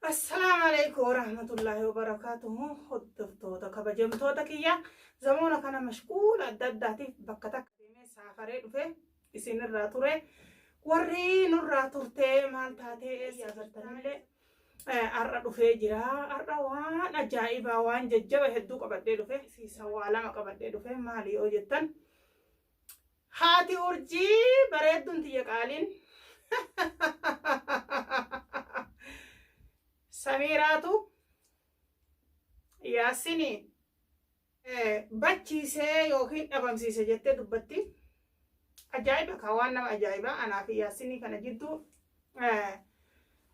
السلام عليكم ورحمة الله وبركاته. هدفتوتا كبجمتوتا كيا زمونا كان مشغول الدداتي بكتك ديمي سافرين في اسين الراتوري ورين الراتورتي مالتاتي يا زرتنلي أرد في جرا أرد وان أجائبا وان ججبه هدو قبدي في سيسا والا ما قبدي في مالي أوجتن هاتي أرجي بريدون تيا قالين سميراتو yaasini bachiisee yookiin dhabamsiise jettee dubbatti. Ajaa'iba ka waan nama ajaa'iba anaa fi yaasinii kana jidduu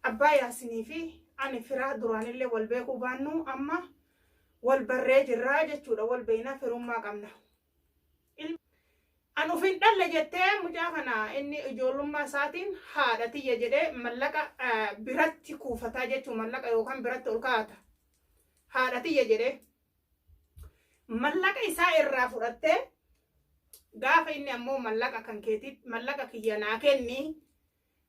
abbaa yaasinii fi ani firaa duraanillee wal beekuu baannu amma wal barree jirraa jechuudha. Wal beeknaa firummaa qabna. An ufin dhalle jettee mucaa kana inni ijoollummaa isaatiin haadha tiyya jedhee mallaqa biratti kuufataa jechuu mallaqa yookaan biratti ol kaa'ata. Haadha tiyya jedhee mallaqa isaa irraa fudhattee gaafa inni ammoo mallaqa kan keetii mallaqa kiyya naa kenni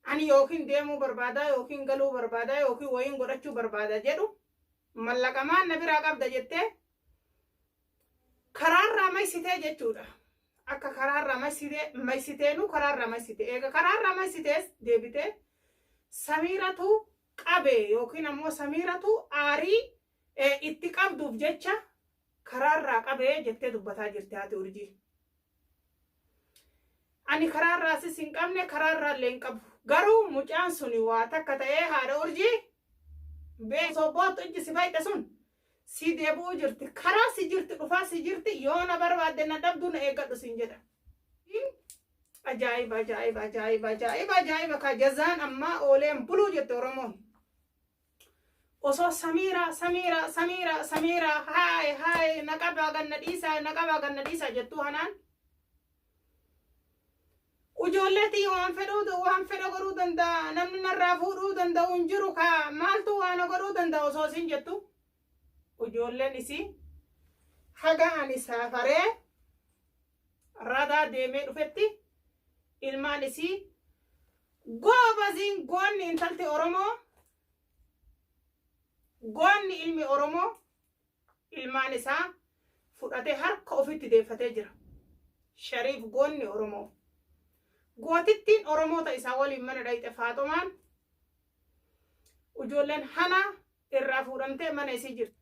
ani yookiin deemuu barbaada yookiin galuu barbaada yookiin wayiin godhachuu barbaada jedhu mallaqa maan na biraa qabda jettee karaarraa maysitee jechuudha. Akka karaarraa maysiteenu karaarraa maysite eega karaarraa maysitees deebitee Samiiratu qabe yookiin ammoo Samiiratu aarii itti qabduuf jecha karaarraa qabee jettee dubbataa jirti haati urjii. Ani karaarraa sis hin qabne karaarraa illee hin qabu. Garuu mucaan suni waa takka ta'ee haadha urjii beesobootu ijji si fayyada sun si deebi'uu jirti. Karaa si jirti dhufaa si jirti yoo na barbaadde na dhabdu na eeggadhu sin jedha. Ajaa'iba ajaa'iba ajaa'iba ajaa'iba ajaa'iba ka jazaan ammaa ooleen buluu jette Oromoon. Osoo Samiira haay naqabaa ganna dhiisaa jettuu hanaan ijoolleetii waan fedha godhuu danda'a namni narraa fuudhuu danda'u hin jiru ka maaltu waan godhuu danda'a osoo isin jettu ijoolleen isii haga ani saafaree radaa deemee dhufetti ilmaan isii goobaziin goonni intalti Oromoo goonni ilmi Oromoo ilmaan isaa fudhatee harka ofitti deeffatee jira. Shariif goonni Oromoo gootittiin Oromoota isaa waliin mana dhayxe Faatomaan ijoolleen hana irraa fuudhamtee mana isii jirti.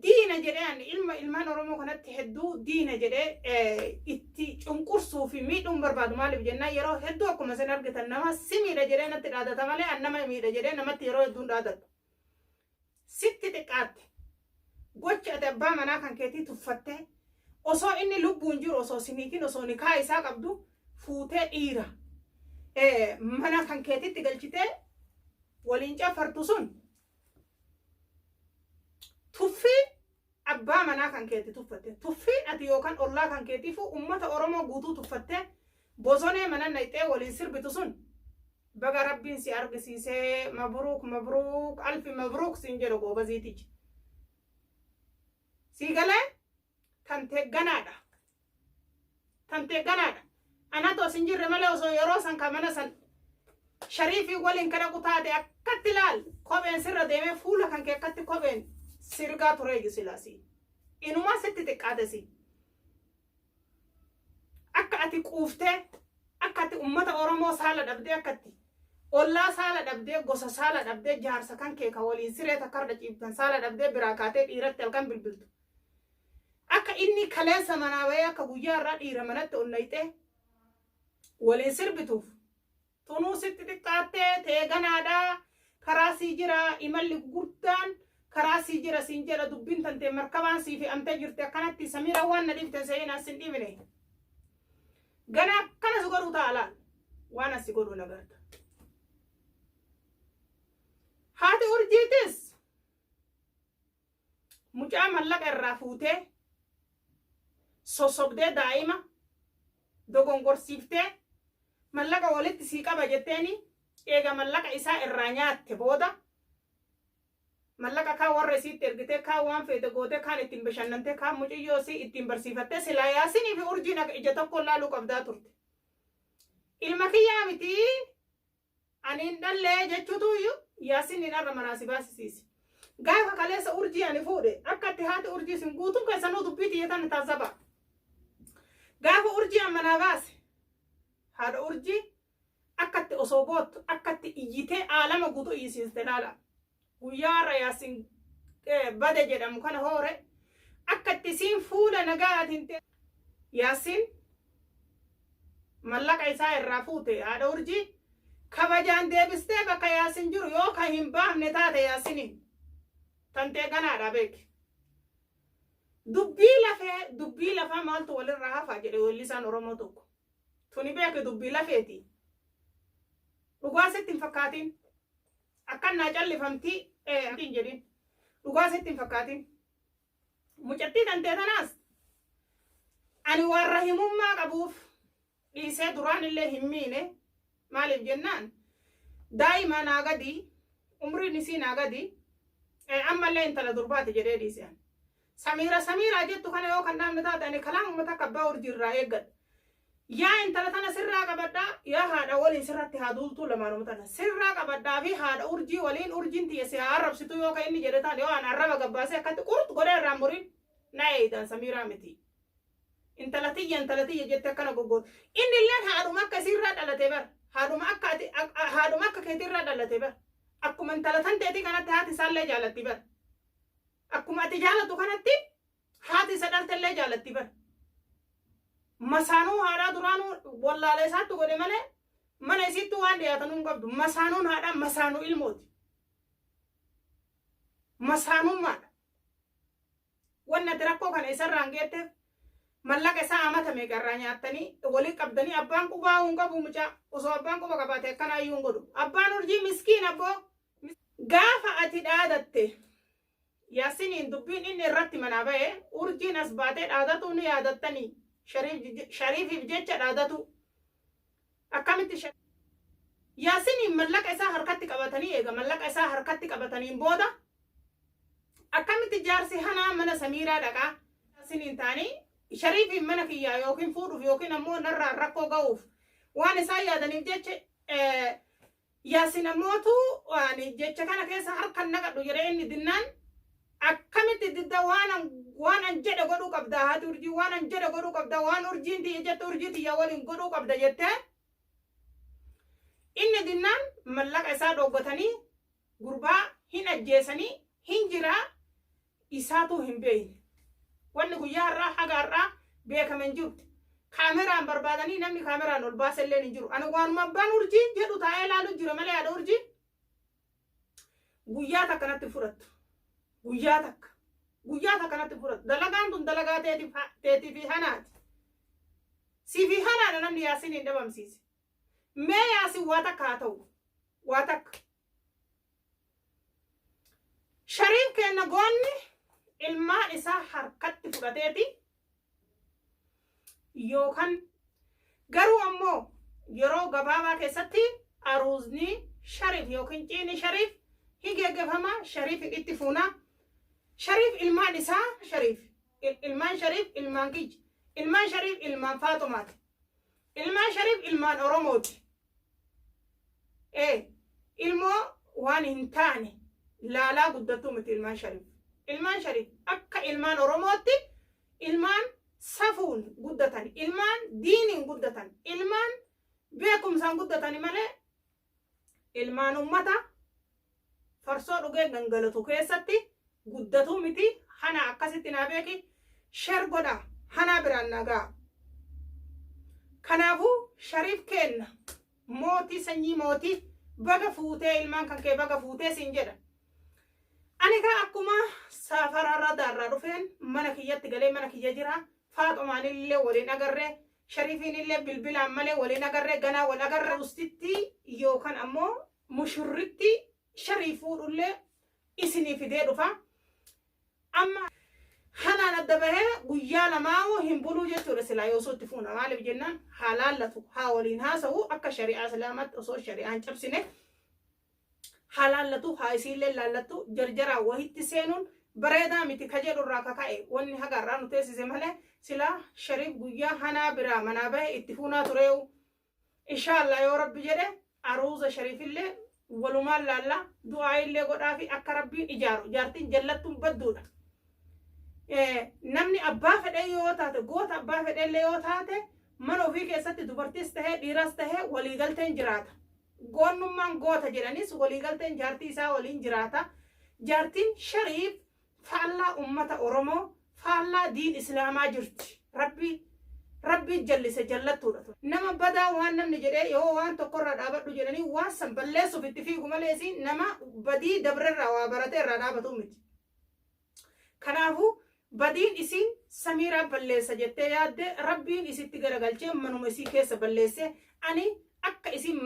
Diina jedhee ani ilmaan Oromoo kanatti hedduu diina jedhee itti cunqursuu fi miidhuun barbaadu maaliif jennaan yeroo hedduu akkuma isin argitan nama si miidha jedhee natti dhaadata malee an nama miidha jedhee namatti yeroo hedduun dhaadatu. Sitti xiqqaatte gocha ati abbaa manaa kan keetii tuffattee osoo inni lubbuun jiru osoo siniitiin osoo nikaa isaa qabdu fuutee dhiira mana kan keetitti galchitee waliin cafartu sun tuffii abbaa manaa kan keetii tuffatte tuffii ati yookaan ollaa kan keetiifu ummata Oromoo guutuu tuffattee bosonee mana nayxee waliin sirbitu sun baga rabbiin si argisiisee mabruuk alfi mabruuk sin jedhu goobaziitichi si galee tantee ganaadha anatoo sin jirre malee osoo yeroo san ka mana san Shariifii waliin kana kutaate akkatti ilaal kopheen sirra deemee fuula kan kee akkatti kopheen sirgaa turee silaasii inumaa sitti xiqqaate si akka ati quuftee akka ati ummata Oromoo saala dhabdee akkatti ollaa saala dhabdee gosa saala dhabdee jaarsa kan kee ka waliin siree takkarra ciibtan saala dhabdee biraa kaatee dhiiratti halkan bilbiltu akka inni kaleessa manaa bahee akka guyyaa irraa dhiira manatti onnayxee waliin sirbituuf tunuu sitti xiqqaattee ta'ee ganaadhaa karaa sii jira imalli gurguddaan karaa sii jira siin jedha dubbiin tantee markabaan sii fe'amtee jirte akkanatti Samiira waan na dhiifte seenaa sin dhibine gana akkana si godhuu taa'alaan waan asi godhuu nagarta. Haati urjiitis mucaa mallaqa irraa fuutee sosobdee daa'ima dogongorsiiftee mallaqa walitti sii qaba jetteeni eega mallaqa isaa irraa nyaatte booda mallaqa kaan warra isiitti ergitee kaan waan feete gootee kaan ittiin bashannantee kaan mucayyoo isii ittiin barsiifattee silaa yaasinii fi urjiin ija tokko laaluu qabdaa turte. Ilma kiyyaa miti أنين دلّي جتشوتويو ياسين نرى مناسبات سيسي قايفة كاليس أورجي أني فودي أكتي هاتي أورجي سنقوتم كيسانو دبيتي يتان تازبا قايفة أورجي أمنا باسي هذا أورجي أكتي أصوبوت أكتي إيجيتي عالم قوتو إيسيستلالا ويارا ياسين بدا جدا مكان هوري أكتي سين فولا نقاعد انت ياسين ملك عيسى الرافوتي هذا أورجي كبجان ديبستي بكا ياسين جرو يوكا همبام نتاتا ياسينين تنتي غنا بيك دبي لفه مالتو ولي الرهافة جدي ولسان ورموتوك توني بيك دبي لفيتي لغاسة تنفكاتين أكان ناجل فهمتي أمتين جدين لغاسة تنفكاتين مجتي تنتي تناس أني والرحمون ما قبوف إيسا دران اللي هميني مالي الجنان دايما ناقدي عمري نسي ناقدي أما اللي انت لدربات جديد إيسان سميرة جدتو كان يوكا نام نتاتا أني كلام متكبا ورجي الرأيقد يا انت لتنا سرّا قبدا يا هذا ولين سرّت هادول طول ما نمتنا سرّا قبدا في هذا أورجي ولين أورجين تيسي عرب ستو يوكا إني جدتا ليو أنا عرب قباسي كنت قرط قرر رامورين نايدا سميرة متي انت لتي جدتا كان قبود إني اللين هادو مكا سرّا دلتبر هادو مكا كتير دلتبر أكو من تلتن تيتي كانت هاتي سالة جالتبر أكو ما تجالتو كانت هاتي سدلت اللي جالتبر مسانو هذا درانو والله لا ساتو قولي من يسيتو واندي ياتنون قبضو مسانون هذا مسانو الموت مسانو ماذا وانا تركو كان يسر رانجيته ملك إسا آمتا ميقراني آتني ولي قبضني أبان قبا ونقبو مجا وصو أبان قبا قباتي كان أيون قدو أبان ورجي مسكين أبو غافة أتدادت ياسين دبين إني رتي منابه ورجي نسباتي عادتو ني عادتني شريف بجيتش عادتو أكملت ياسين ملك إسا حركتي قباتني إيغا ملك إسا حركتي قباتني بودا أكملت جارسي هنا من سميرة دقا ياسين انتاني شريف منك يا يوكين فورو يوكين أمو نرى ركو غوف واني سايادني بجيتش ياسين أموتو واني جيتش كان كيسا حركة نقدو يريني دنان أكملت ضد وانا جدا غدو قبدا هات ورجي وانا جدا غدو قبدا وانا ورجين دي جت ورجي يا ولين غدو قبدا جت إن دينان ملك إسا دوغتني غربا هنا جيسني هنجرا إساتو همبين واني قيا را حقا را بيكا من جرد كاميرا بربادني نمني كاميرا نلباس اللي نجرو أنا وان مبان ورجي جدو تايلا نجرو ملي عدو ورجي قيا تكنت فرط guyyaata kanatti fudhatu dalagaan tun dalagaa teetii fi hanaati si fi hanaadha namni yaasin hin dhabamsiise mee yaasin waa takka haa ta'u waa takka shariif kenna goonni ilmaan isaa harkatti fudhateeti yookaan garuu ammoo yeroo gabaabaa keessatti aruuzni shariif yookiin ciini shariif hin geggeeffama shariif itti fuunaa شريف إلمان إسا شريف إلمان شريف إلمان كيج إلمان شريف إلمان فاطمات إلمان شريف إلمان أوروموت إيه إلمو وان هنتاني لا قدتو مت إلمان شريف أكا إلمان أوروموت إلمان سفون قدتاني إلمان دين قدتاني إلمان بيكم سان قدتاني مالي إلمان أمتا فرصو رغي غنغلتو كيستي guddatu miti hana akkasitti na beeki shar goda hana biraan nagaa kanaafu shariif kenna mootii sanyii mootii baga fuutee ilmaan kan kee baga fuutee sin jedha ani ka akkuma safararra darra dhufeen mana kiyyatti galee mana kiyya jira faaxumaan illee waliin agarree shariifiin illee bilbilaan malee waliin agarree ganaa wal agarra ustitti yookaan ammoo mushurritti shariifuu dhullee isinii fidee dhufa أما حنا ندبه قيانا ماو هنبلو جتو رسلا يوسو تفونا مالي بجنان حلال لتو حاولين هاسو أكا شريعة سلامت أصو شريعة انشبسيني حلال لتو حايسين للالتو جرجرا وهي تسينون بريدا متي كجر الراكا كاي واني هكا رانو تيسي زمالي سلا شريف قيا حنا برا منابه اتفونا تريو إن شاء الله يا رب جده عروسة شريف اللي ولما لا دعاء اللي قد في أكربين إجارو جارتين جلتهم بدونا نمني أبا فدي يوتات قوت أبا فدي اللي يوتات منو فيك يسات دبرتسته ديرسته ولي قلتين جراتا قون نمان قوت جرانيس ولي قلتين جارتي سا ولين جراتا جارتين شريف فعلا أمة أورمو فعلا دين إسلاما جرت ربي جلس جلته نما بدا وان نمني جري يو وان تقرر دابت جراني وان سنبلسو في اتفاق ماليسي نما بدي دبر الروابرات الرابطو مت كنافو بدين إسين سميرة بلسة جتة ياد ربي إسي تجرجلتي منو مسي كيس بلسة أني أك إسين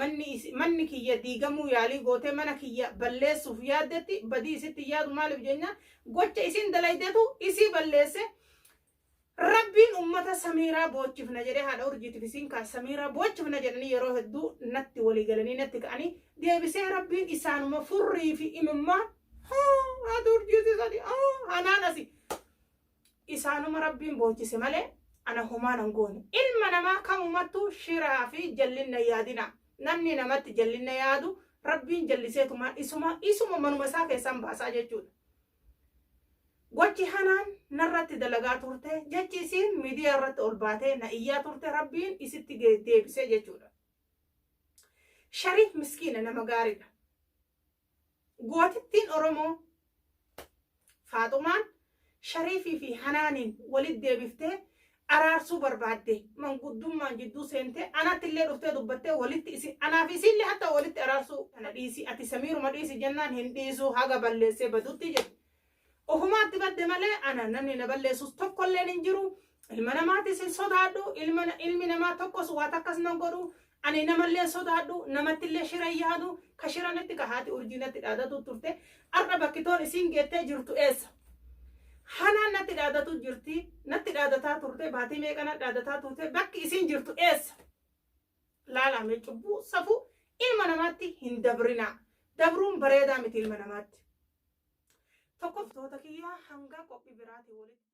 مني كي يديجمو يالي قوته منا كي بلسة في يادتي بدي إسي تياد مال بجنة قوت إسين دلايدتو إسي بلسة ربي أمة سميرة بوتش في نجري هذا أورجيت في سين كسميرة بوتش في نجرني يروح الدو نتي ولي قالني نتي كأني دي بس ربي إسان مفرّي في إمام هذا أورجيت هذا أنا نسي إسانو ربي بوتش سمالة أنا هما نقول إلما نما كم ماتو شرا في جلنا يادنا نمني نمت جلنا يادو ربي جلسيتو ما إسما منو مسافة سام باساجة جود وجه حنان نرت دلقات ورته جتشي سين ميديا رت أولباته نأيات ورته ربين إستيجي ديب سجى جودا شريف مسكين أنا مقارنة قوتين أرمو فاطمان شريفي في حنان ولد ديبفته أرار سوبر بعده من قدوم من جدو سنته أنا تلي رفته دبته ولد إسي أنا في سيل حتى ولد أرار سو أنا ديسي أتي سمير ما ديسي جنان هنديسو حاجة بلسه بدو تيجي وهما تبدأ ملء أنا نمني نبلسه تقول لي نجرو المنامات يصير صدادو المنا ما تقص واتقص نقولو أنا نملي صدادو نمت اللي شريادو كشرانة كهاتي أورجينة العادة تورته أربع كتور إسين جت جرتو إس حنا نت العادة تجرتي نت العادة تورته باتي ميكنا العادة تورته بك إسين جرتو إس لا ميجبو صفو المناماتي هندبرنا دبرون بريدا مثل المنامات فقط توتكيا هنگا كوبي براتي ولد